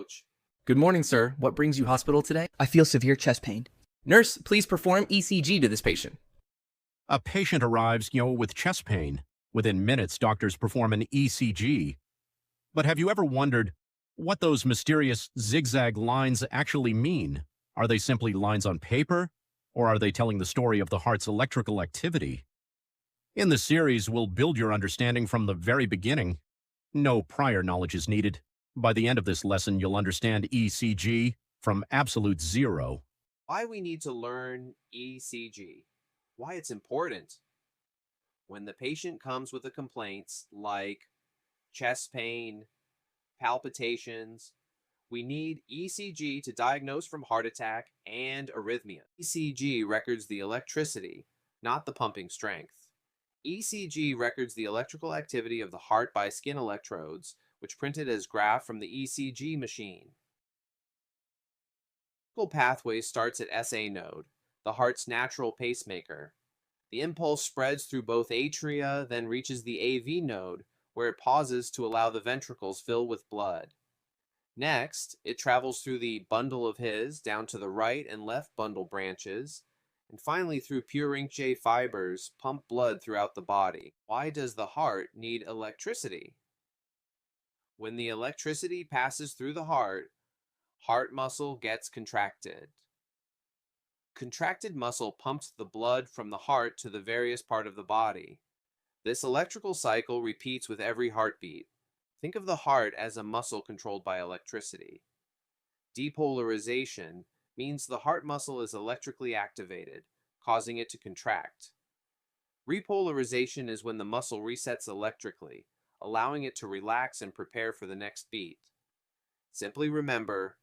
coach. Good morning, sir. What brings you hospital today? I feel severe chest pain. Nurse, please perform ECG to this patient. A patient arrives, with chest pain. Within minutes, doctors perform an ECG. But have you ever wondered what those mysterious zigzag lines actually mean? Are they simply lines on paper, or are they telling the story of the heart's electrical activity? In this series, we'll build your understanding from the very beginning. No prior knowledge is needed. By the end of this lesson, you'll understand ECG from absolute zero. Why we need to learn ECG. Why it's important. When the patient comes with a complaints like chest pain, palpitations, we need ECG to diagnose from heart attack and arrhythmia. ECG records the electricity, not the pumping strength. ECG records the electrical activity of the heart by skin electrodes, which printed as graph from the ECG machine. The electrical pathway starts at SA node, the heart's natural pacemaker. The impulse spreads through both atria, then reaches the AV node, where it pauses to allow the ventricles fill with blood. Next, it travels through the bundle of His down to the right and left bundle branches, and finally through Purkinje fibers pump blood throughout the body. Why does the heart need electricity? When the electricity passes through the heart muscle gets contracted. Contracted muscle pumps the blood from the heart to the various part of the body. This electrical cycle repeats with every heartbeat. Think of the heart as a muscle controlled by electricity. Depolarization means the heart muscle is electrically activated, causing it to contract. Repolarization is when the muscle resets electrically, allowing it to relax and prepare for the next beat. Simply remember,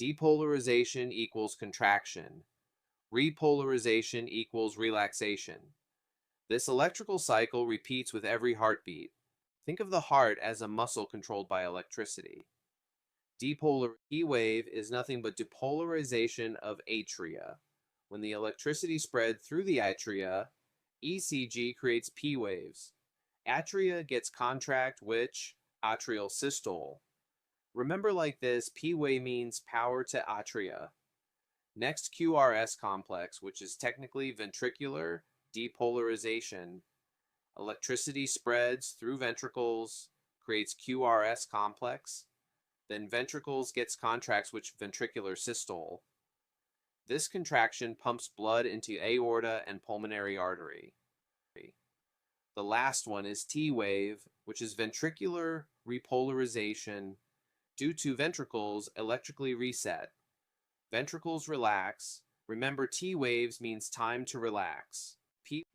depolarization equals contraction. Repolarization equals relaxation. This electrical cycle repeats with every heartbeat. Think of the heart as a muscle controlled by electricity. E wave is nothing but depolarization of atria. When the electricity spread through the atria, ECG creates P waves. Atria gets contract, which atrial systole. Remember like this, P wave means power to atria. Next, QRS complex, which is technically ventricular depolarization. Electricity spreads through ventricles, creates QRS complex. Then ventricles gets contracts, which ventricular systole. This contraction pumps blood into aorta and pulmonary artery. The last one is T wave, which is ventricular repolarization due to ventricles electrically reset. Ventricles relax. Remember, T waves means time to relax.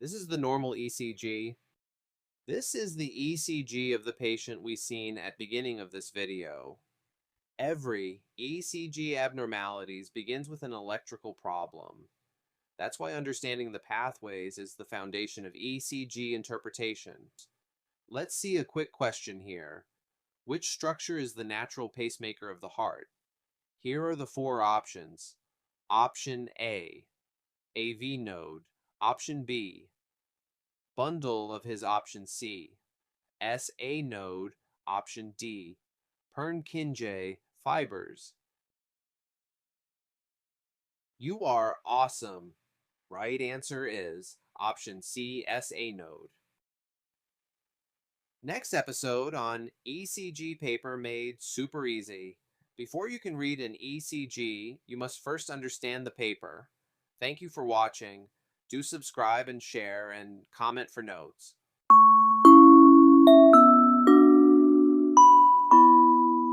This is the normal ECG. This is the ECG of the patient we seen at beginning of this video. Every ECG abnormalities begins with an electrical problem. That's why understanding the pathways is the foundation of ECG interpretation. Let's see a quick question here. Which structure is the natural pacemaker of the heart? Here are the four options. Option A, AV node. Option B, bundle of His. Option C, SA node. Option D, Purkinje fibers. You are awesome. Right answer is option C, SA node. Next episode on ECG paper made super easy. Before you can read an ECG, you must first understand the paper. Thank you for watching. Do subscribe and share and comment for notes.